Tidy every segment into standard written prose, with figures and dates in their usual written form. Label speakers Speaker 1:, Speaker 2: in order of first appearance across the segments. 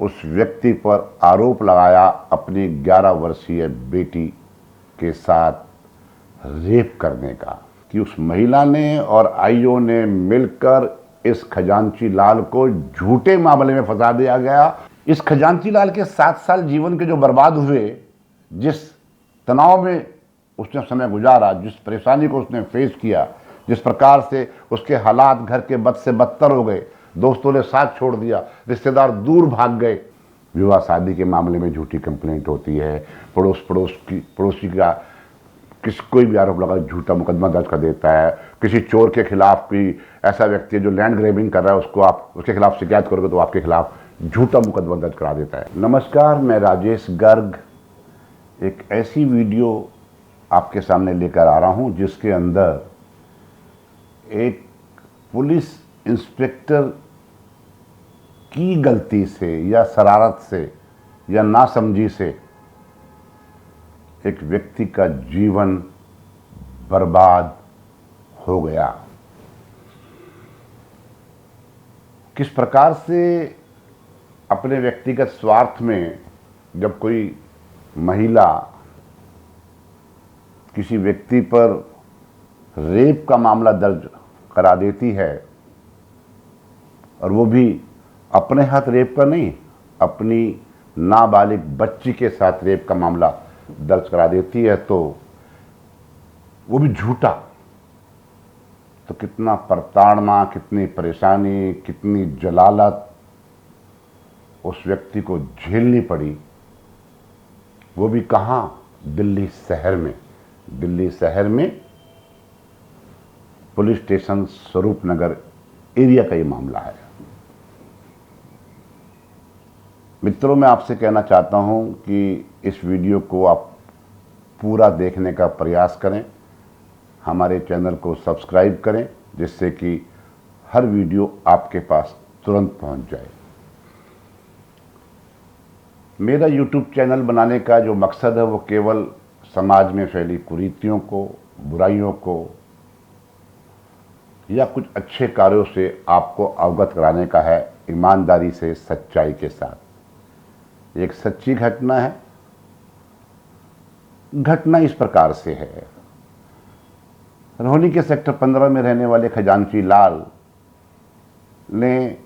Speaker 1: उस व्यक्ति पर आरोप लगाया अपनी 11 वर्षीय बेटी के साथ रेप करने का, कि उस महिला ने और आईओ ने मिलकर इस खजांची लाल को झूठे मामले में फंसा दिया गया। इस खजांची लाल के 7 साल जीवन के जो बर्बाद हुए, जिस तनाव में उसने समय गुजारा, जिस परेशानी को उसने फेस किया, जिस प्रकार से उसके हालात घर के बद से बदतर हो गए, दोस्तों ने साथ छोड़ दिया, रिश्तेदार दूर भाग गए, विवाह शादी के मामले में झूठी कंप्लेंट होती है, पड़ोसी का कोई भी आरोप लगा झूठा मुकदमा दर्ज कर देता है, किसी चोर के खिलाफ कोई ऐसा व्यक्ति है जो लैंड ग्रैबिंग कर रहा है, उसको आप उसके खिलाफ शिकायत करोगे तो आपके खिलाफ झूठा मुकदमा दर्ज करा देता है। नमस्कार, मैं राजेश गर्ग एक ऐसी वीडियो आपके सामने लेकर आ रहा हूं जिसके अंदर एक पुलिस इंस्पेक्टर की गलती से या शरारत से या नासमझी से एक व्यक्ति का जीवन बर्बाद हो गया। किस प्रकार से अपने व्यक्तिगत स्वार्थ में जब कोई महिला किसी व्यक्ति पर रेप का मामला दर्ज करा देती है, और वो भी अपने हाथ रेप का नहीं, अपनी नाबालिग बच्ची के साथ रेप का मामला दर्ज करा देती है, तो वो भी झूठा, तो कितना प्रताड़ना, कितनी परेशानी, कितनी जलालत उस व्यक्ति को झेलनी पड़ी। वो भी कहाँ? दिल्ली शहर में। दिल्ली शहर में पुलिस स्टेशन स्वरूप नगर एरिया का ये मामला है। मित्रों, मैं आपसे कहना चाहता हूं कि इस वीडियो को आप पूरा देखने का प्रयास करें, हमारे चैनल को सब्सक्राइब करें, जिससे कि हर वीडियो आपके पास तुरंत पहुंच जाए। मेरा YouTube चैनल बनाने का जो मकसद है वो केवल समाज में फैली कुरीतियों को, बुराइयों को या कुछ अच्छे कार्यों से आपको अवगत कराने का है, ईमानदारी से, सच्चाई के साथ। एक सच्ची घटना है। घटना इस प्रकार से है। रोहनी के सेक्टर 15 में रहने वाले खजांची लाल ने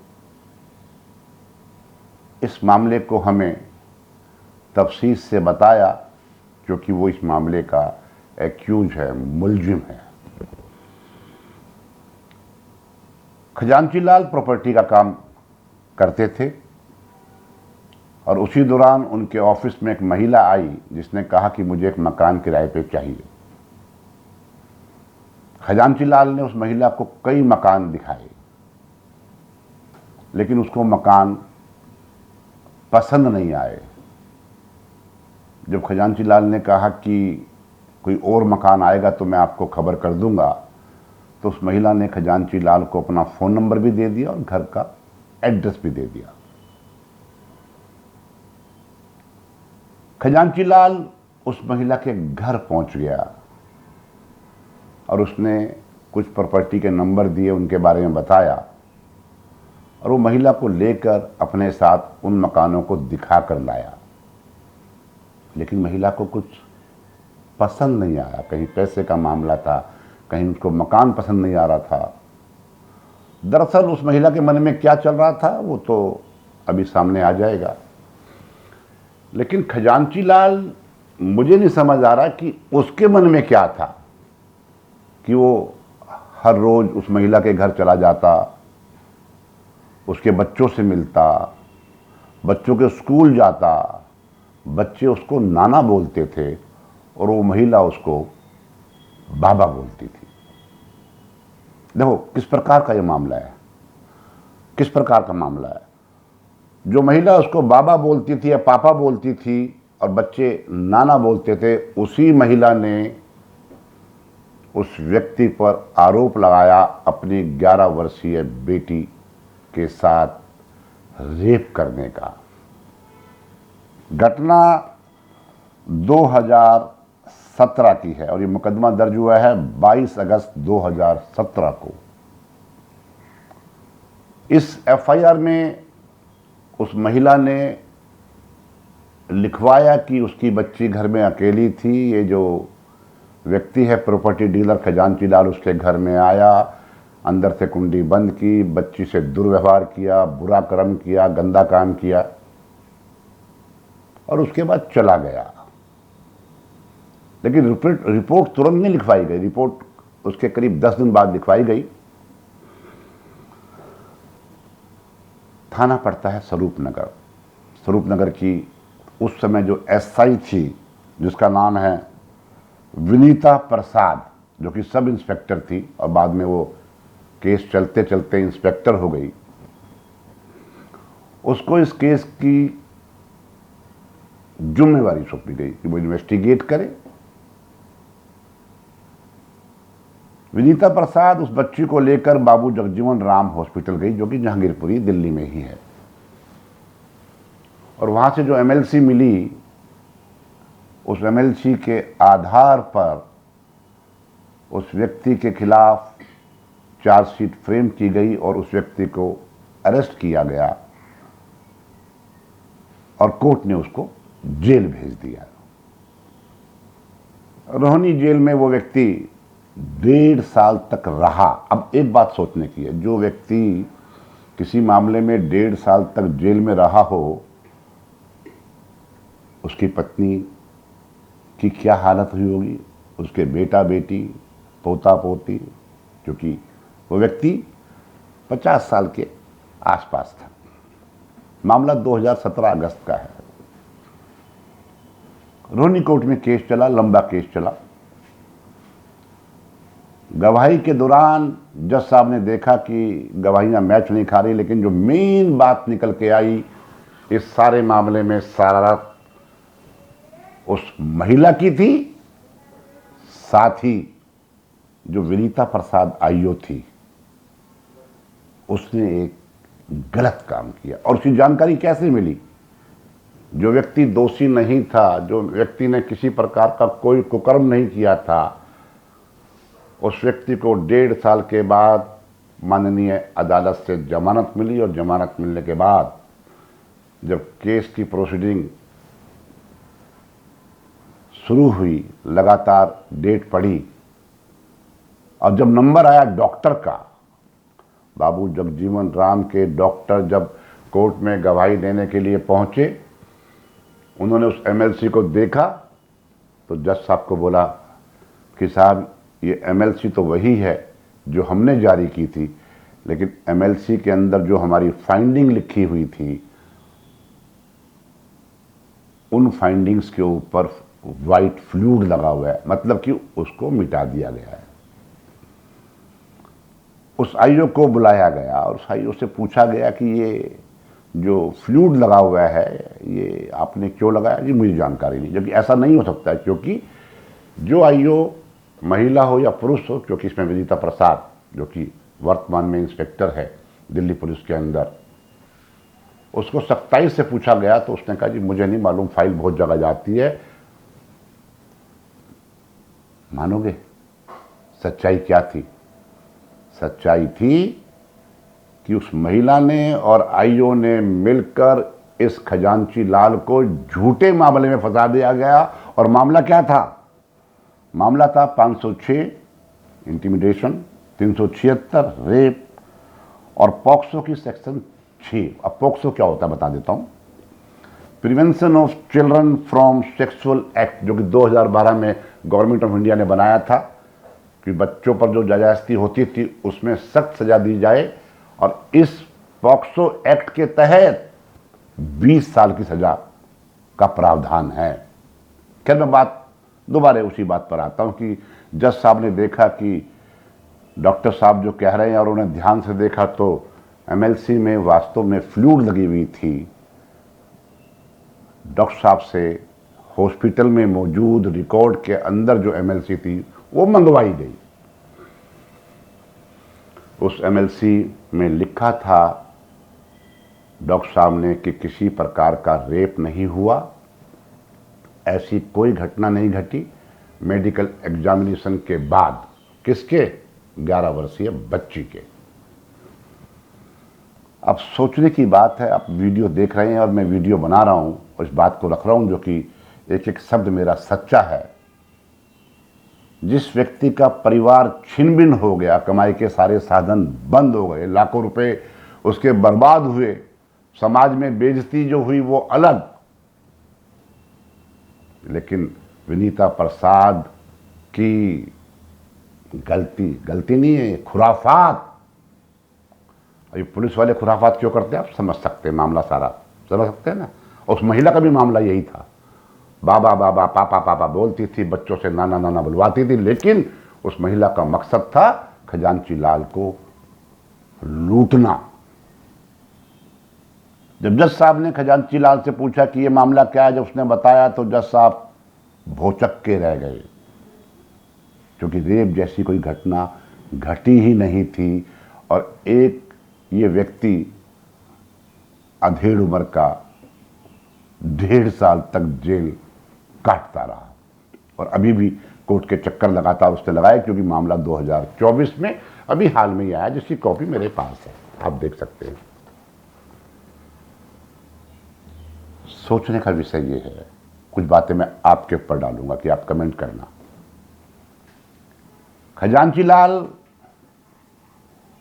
Speaker 1: इस मामले को हमें तफसील से बताया, क्योंकि वो इस मामले का एक्यूज है, मुलजिम है। खजांची लाल प्रॉपर्टी का काम करते थे और उसी दौरान उनके ऑफिस में एक महिला आई जिसने कहा कि मुझे एक मकान किराए पे चाहिए। खजांची लाल ने उस महिला को कई मकान दिखाए, लेकिन उसको मकान पसंद नहीं आए। जब खजांची लाल ने कहा कि कोई और मकान आएगा तो मैं आपको खबर कर दूंगा, तो उस महिला ने खजांची लाल को अपना फ़ोन नंबर भी दे दिया और घर का एड्रेस भी दे दिया। खजांची लाल उस महिला के घर पहुंच गया और उसने कुछ प्रॉपर्टी के नंबर दिए, उनके बारे में बताया, और वो महिला को लेकर अपने साथ उन मकानों को दिखा कर लाया। लेकिन महिला को कुछ पसंद नहीं आया। कहीं पैसे का मामला था, कहीं उसको मकान पसंद नहीं आ रहा था। दरअसल उस महिला के मन में क्या चल रहा था वो तो अभी सामने आ जाएगा। लेकिन खजांची लाल, मुझे नहीं समझ आ रहा कि उसके मन में क्या था कि वो हर रोज उस महिला के घर चला जाता, उसके बच्चों से मिलता, बच्चों के स्कूल जाता, बच्चे उसको नाना बोलते थे और वो महिला उसको बाबा बोलती थी। देखो किस प्रकार का ये मामला है, किस प्रकार का मामला है। जो महिला उसको बाबा बोलती थी या पापा बोलती थी और बच्चे नाना बोलते थे, उसी महिला ने उस व्यक्ति पर आरोप लगाया अपनी 11 वर्षीय बेटी के साथ रेप करने का। घटना 2017 की है और ये मुकदमा दर्ज हुआ है 22 अगस्त 2017 को। इस एफआईआर में उस महिला ने लिखवाया कि उसकी बच्ची घर में अकेली थी। ये जो व्यक्ति है प्रॉपर्टी डीलर खजांची लाल उसके घर में आया, अंदर से कुंडी बंद की, बच्ची से दुर्व्यवहार किया, बुरा कर्म किया, गंदा काम किया और उसके बाद चला गया। लेकिन रिपोर्ट तुरंत नहीं लिखवाई गई, रिपोर्ट उसके करीब 10 दिन बाद लिखवाई गई। थाना पड़ता है स्वरूपनगर। स्वरूपनगर की उस समय जो एसआई थी जिसका नाम है विनीता प्रसाद, जो कि सब इंस्पेक्टर थी और बाद में वो केस चलते चलते इंस्पेक्टर हो गई, उसको इस केस की जिम्मेवारी सौंपी गई कि वो इन्वेस्टिगेट करे। विनीता प्रसाद उस बच्ची को लेकर बाबू जगजीवन राम हॉस्पिटल गई, जो कि जहांगीरपुरी दिल्ली में ही है। और वहां से जो एमएलसी मिली, उस एमएलसी के आधार पर उस व्यक्ति के खिलाफ चार्जशीट फ्रेम की गई और उस व्यक्ति को अरेस्ट किया गया और कोर्ट ने उसको जेल भेज दिया। रोहिणी जेल में वो व्यक्ति 1.5 साल तक रहा। अब एक बात सोचने की है, जो व्यक्ति किसी मामले में 1.5 साल तक जेल में रहा हो, उसकी पत्नी की क्या हालत हुई होगी, उसके बेटा बेटी, पोता पोती, क्योंकि वो व्यक्ति 50 साल के आसपास था। मामला 2017 अगस्त का है। रोहिणी कोर्ट में केस चला, लंबा केस चला। गवाही के दौरान जज साहब ने देखा कि गवाहियां मैच नहीं खा रही, लेकिन जो मेन बात निकल के आई इस सारे मामले में, सारा उस महिला की थी, साथ ही जो विनीता प्रसाद आईओ थी, उसने एक गलत काम किया। और उसकी जानकारी कैसे मिली? जो व्यक्ति दोषी नहीं था, जो व्यक्ति ने किसी प्रकार का कोई कुकर्म नहीं किया था, उस व्यक्ति को 1.5 साल के बाद माननीय अदालत से जमानत मिली। और जमानत मिलने के बाद जब केस की प्रोसीडिंग शुरू हुई, लगातार डेट पड़ी और जब नंबर आया डॉक्टर का, बाबू जगजीवन राम के डॉक्टर जब कोर्ट में गवाही देने के लिए पहुंचे, उन्होंने उस एमएलसी को देखा तो जज साहब को बोला कि साहब ये एमएलसी तो वही है जो हमने जारी की थी, लेकिन एमएलसी के अंदर जो हमारी फाइंडिंग लिखी हुई थी, उन फाइंडिंग्स के ऊपर वाइट फ्लूइड लगा हुआ है, मतलब कि उसको मिटा दिया गया है। उस आईओ को बुलाया गया और उस आईओ से पूछा गया कि ये जो फ्लूइड लगा हुआ है ये आपने क्यों लगाया? जी मुझे जानकारी नहीं। जबकि ऐसा नहीं हो सकता है, क्योंकि जो आईओ महिला हो या पुरुष हो, क्योंकि इसमें विनीता प्रसाद जो कि वर्तमान में इंस्पेक्टर है दिल्ली पुलिस के अंदर, उसको सख्ताई से पूछा गया तो उसने कहा जी मुझे नहीं मालूम, फाइल बहुत जगह जाती है। मानोगे सच्चाई क्या थी? सच्चाई थी कि उस महिला ने और आईओ ने मिलकर इस खजांची लाल को झूठे मामले में फंसा दिया गया। और मामला क्या था? मामला था 506 इंटिमिडेशन, 376 रेप और पॉक्सो की सेक्शन 6। अब पॉक्सो क्या होता है बता देता हूं। Prevention of children from sexual act, जो कि 2012 में गवर्नमेंट ऑफ इंडिया ने बनाया था कि बच्चों पर जो जायज़ती होती थी उसमें सख्त सजा दी जाए। और इस पॉक्सो एक्ट के तहत 20 साल की सजा का प्रावधान है। खैर मैं बात दोबारा उसी बात पर आता हूं कि जज साहब ने देखा कि डॉक्टर साहब जो कह रहे हैं, और उन्हें ध्यान से देखा तो एमएलसी में वास्तव में फ्लूइड लगी हुई थी। डॉक्टर साहब से हॉस्पिटल में मौजूद रिकॉर्ड के अंदर जो एमएलसी थी वो मंगवाई गई। उस एमएलसी में लिखा था डॉक्टर साहब ने कि किसी प्रकार का रेप नहीं हुआ, ऐसी कोई घटना नहीं घटी। मेडिकल एग्जामिनेशन के बाद किसके? 11 वर्षीय बच्ची के। अब सोचने की बात है, आप वीडियो देख रहे हैं और मैं वीडियो बना रहा हूं और इस बात को रख रहा हूं जो कि एक एक शब्द मेरा सच्चा है। जिस व्यक्ति का परिवार छिन भिन हो गया, कमाई के सारे साधन बंद हो गए, लाखों रुपए उसके बर्बाद हुए, समाज में बेइज्जती जो हुई वो अलग, लेकिन विनीता प्रसाद की गलती नहीं है, खुराफात। अभी पुलिस वाले खुराफात क्यों करते हैं आप समझ सकते हैं, मामला सारा समझ सकते हैं ना। उस महिला का भी मामला यही था, बाबा बाबा पापा पापा बोलती थी, बच्चों से नाना नाना बुलवाती थी, लेकिन उस महिला का मकसद था खजांची लाल को लूटना। जब जज साहब ने खजांची लाल से पूछा कि ये मामला क्या है, जब उसने बताया तो जज साहब भौचक के रह गए, क्योंकि रेप जैसी कोई घटना घटी ही नहीं थी और एक ये व्यक्ति अधेड़ उम्र का 1.5 साल तक जेल काटता रहा और अभी भी कोर्ट के चक्कर लगातार उसने लगाए, क्योंकि मामला 2024 में अभी हाल में ही आया, जिसकी कॉपी मेरे पास है, आप देख सकते हैं। सोचने का विषय ये है, कुछ बातें मैं आपके ऊपर डालूंगा कि आप कमेंट करना। खजांची लाल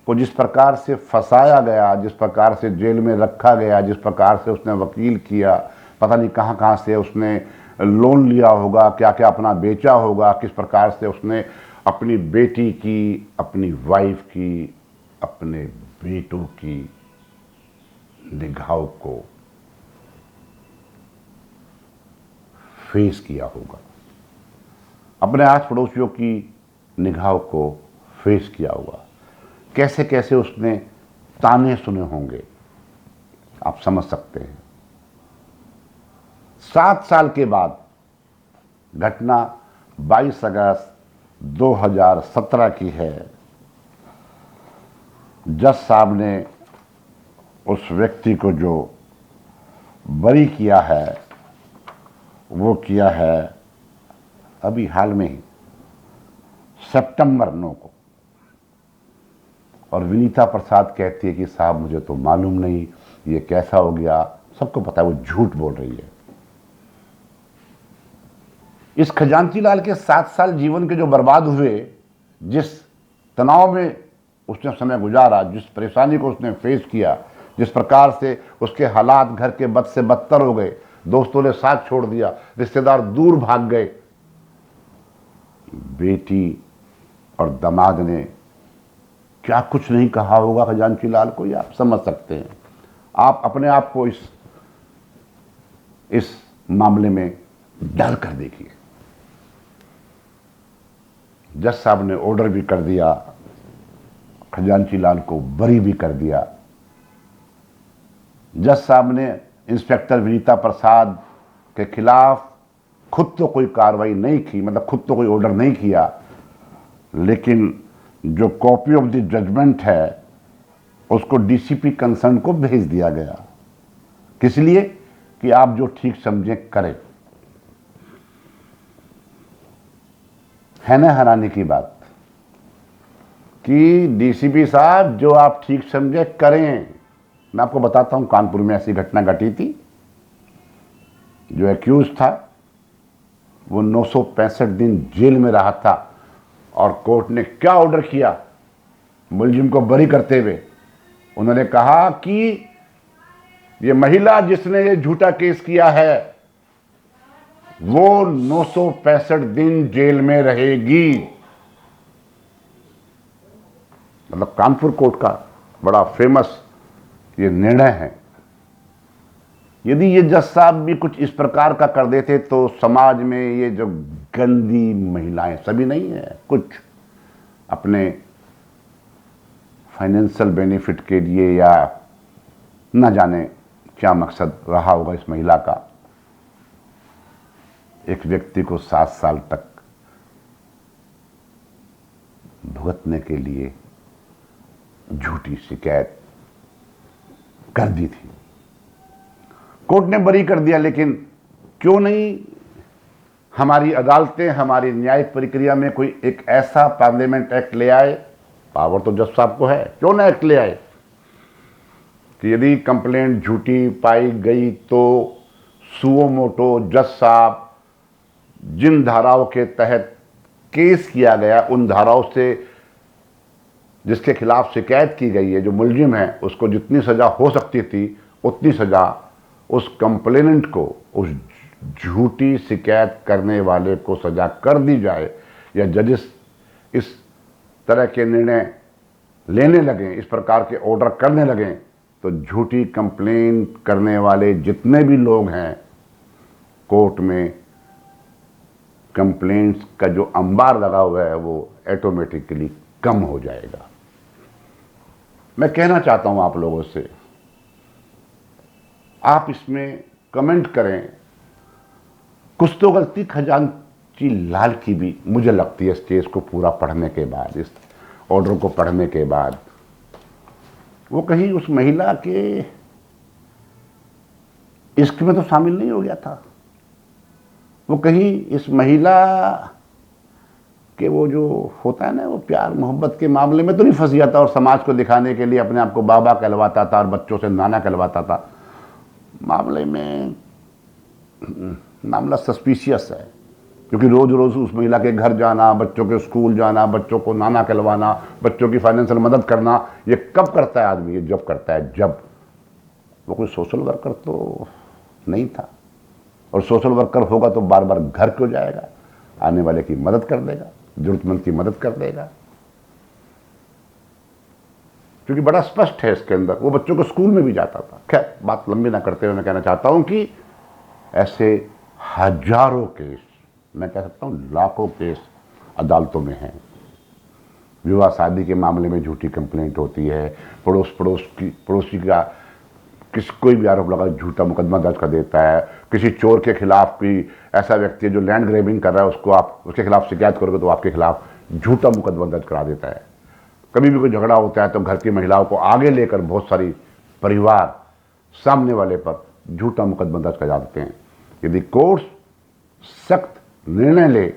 Speaker 1: को जिस प्रकार से फंसाया गया, जिस प्रकार से जेल में रखा गया, जिस प्रकार से उसने वकील किया, पता नहीं कहां कहां से उसने लोन लिया होगा, क्या क्या अपना बेचा होगा, किस प्रकार से उसने अपनी बेटी की, अपनी वाइफ की, अपने बेटों की निगाहों को फेस किया होगा, अपने आस पड़ोसियों की निगाहों को फेस किया होगा, कैसे कैसे उसने ताने सुने होंगे, आप समझ सकते हैं। 7 साल के बाद घटना 22 अगस्त 2017 की है। जज साहब ने उस व्यक्ति को जो बरी किया है वो किया है अभी हाल में ही, सितंबर 9 को। और विनीता प्रसाद कहती है कि साहब मुझे तो मालूम नहीं ये कैसा हो गया, सबको पता है वो झूठ बोल रही है। इस खजांची लाल के 7 साल जीवन के जो बर्बाद हुए, जिस तनाव में उसने समय गुजारा, जिस परेशानी को उसने फेस किया, जिस प्रकार से उसके हालात घर के बद से बदतर हो गए, दोस्तों ने साथ छोड़ दिया, रिश्तेदार दूर भाग गए, बेटी और दामाद ने क्या कुछ नहीं कहा होगा खजांची लाल को, ये आप समझ सकते हैं। आप अपने आप को इस मामले में डाल कर देखिए। जज साहब ने ऑर्डर भी कर दिया, खजांची लाल को बरी भी कर दिया। जज साहब ने इंस्पेक्टर विनीता प्रसाद के खिलाफ खुद तो कोई कार्रवाई नहीं की, मतलब खुद तो कोई ऑर्डर नहीं किया, लेकिन जो कॉपी ऑफ द जजमेंट है उसको डीसीपी कंसर्न को भेज दिया गया। किस लिए? कि आप जो ठीक समझें करें। है ना हैरानी की बात कि डीसीपी साहब जो आप ठीक समझे करें। मैं आपको बताता हूं, कानपुर में ऐसी घटना घटी थी। जो एक्यूज था वो 965 दिन जेल में रहा था और कोर्ट ने क्या ऑर्डर किया मुलजिम को बरी करते हुए? उन्होंने कहा कि ये महिला जिसने ये झूठा केस किया है वो 965 दिन जेल में रहेगी। मतलब कानपुर कोर्ट का बड़ा फेमस ये निर्णय है। यदि ये जज साहब भी कुछ इस प्रकार का कर देते तो समाज में ये जो गंदी महिलाएं, सभी नहीं है, कुछ अपने फाइनेंशियल बेनिफिट के लिए या न जाने क्या मकसद रहा होगा इस महिला का, एक व्यक्ति को 7 साल तक भुगतने के लिए झूठी शिकायत कर दी थी। कोर्ट ने बरी कर दिया, लेकिन क्यों नहीं हमारी अदालतें, हमारी न्यायिक प्रक्रिया में कोई एक ऐसा पार्लियामेंट एक्ट ले आए? पावर तो जज साहब को है, क्यों ना एक्ट ले आए कि यदि कंप्लेंट झूठी पाई गई तो सुओ मोटो जज साहब जिन धाराओं के तहत केस किया गया उन धाराओं से जिसके खिलाफ शिकायत की गई है, जो मुलजिम है, उसको जितनी सज़ा हो सकती थी उतनी सज़ा उस कंप्लेनेंट को, उस झूठी शिकायत करने वाले को सज़ा कर दी जाए, या जजेस इस तरह के निर्णय लेने लगें, इस प्रकार के ऑर्डर करने लगें, तो झूठी कंप्लेन करने वाले जितने भी लोग हैं कोर्ट में कंप्लेंट्स का जो अंबार लगा हुआ है वो ऑटोमेटिकली कम हो जाएगा। मैं कहना चाहता हूं आप लोगों से, आप इसमें कमेंट करें। कुछ तो गलती खजांची लाल की भी मुझे लगती है इस केस को पूरा पढ़ने के बाद, इस ऑर्डर को पढ़ने के बाद। वो कहीं उस महिला के इश्क में तो शामिल नहीं हो गया था, वो कहीं इस महिला के वो जो होता है ना, वो प्यार मोहब्बत के मामले में तो नहीं फंस गया था और समाज को दिखाने के लिए अपने आप को बाबा कहलवाता था और बच्चों से नाना कहलवाता था। मामले में मामला सस्पिशियस है, क्योंकि रोज रोज उस महिला के घर जाना, बच्चों के स्कूल जाना, बच्चों को नाना कहलवाना, बच्चों की फाइनेंशियल मदद करना, ये कब करता है आदमी? ये जब करता है जब वो कोई सोशल वर्कर तो नहीं था, और सोशल वर्कर होगा तो बार बार घर क्यों जाएगा? आने वाले की मदद कर देगा, जरूरतमंद की मदद कर देगा, क्योंकि बड़ा स्पष्ट है इसके अंदर। वो बच्चों को स्कूल में भी जाता था। खैर, बात लंबी ना करते हुए मैं कहना चाहता हूं कि ऐसे हजारों केस, मैं कह सकता हूं लाखों केस अदालतों में हैं। विवाह शादी के मामले में झूठी कंप्लेंट होती है, पड़ोसी का कोई भी आरोप लगा झूठा मुकदमा दर्ज कर देता है। किसी चोर के खिलाफ कोई ऐसा व्यक्ति है जो लैंड ग्रैबिंग कर रहा है, उसको आप उसके खिलाफ शिकायत करोगे तो आपके खिलाफ झूठा मुकदमा दर्ज करा देता है। कभी भी कोई झगड़ा होता है तो घर की महिलाओं को आगे लेकर बहुत सारी परिवार सामने वाले पर झूठा मुकदमा दर्ज कर देते हैं। यदि कोर्ट सख्त निर्णय ले,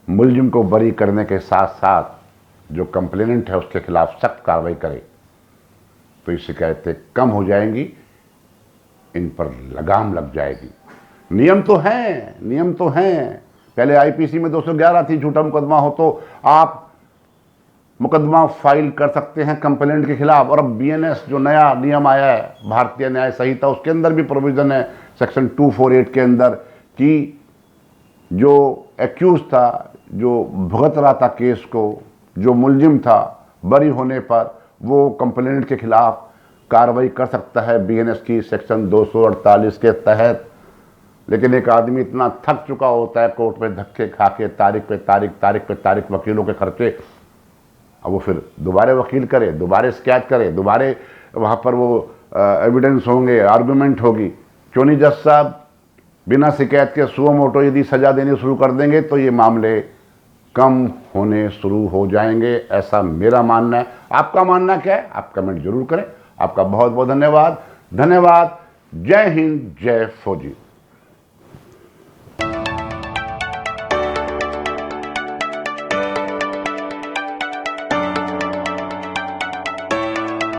Speaker 1: मुलजिम को बरी करने के साथ साथ जो कंप्लेनेंट है उसके खिलाफ सख्त कार्रवाई करे, तो ये शिकायतें कम हो जाएंगी, इन पर लगाम लग जाएगी। नियम तो हैं। पहले आईपीसी में 211 थी, झूठा मुकदमा हो तो आप मुकदमा फाइल कर सकते हैं कंप्लेंट के खिलाफ। और अब बीएनएस जो नया नियम आया है, भारतीय न्याय संहिता, उसके अंदर भी प्रोविजन है सेक्शन 248 के अंदर कि जो एक्यूज था, जो भुगत रहा था केस को, जो मुलजिम था, बरी होने पर वो कंप्लेंट के खिलाफ कार्रवाई कर सकता है बीएनएस की सेक्शन 248 के तहत। लेकिन एक आदमी इतना थक चुका होता है कोर्ट में धक्के खा के, तारीख पे तारीख वकीलों के खर्चे, अब वो फिर दोबारे वकील करे, दोबारे शिकायत करे, दोबारे वहाँ पर वो एविडेंस होंगे, आर्गूमेंट होगी। क्यों नहीं जज साहब बिना शिकायत के सुओ मोटो यदि सजा देनी शुरू कर देंगे तो ये मामले कम होने शुरू हो जाएंगे, ऐसा मेरा मानना है। आपका मानना क्या है? आप कमेंट जरूर करें। आपका बहुत बहुत धन्यवाद। जय हिंद, जय फौजी।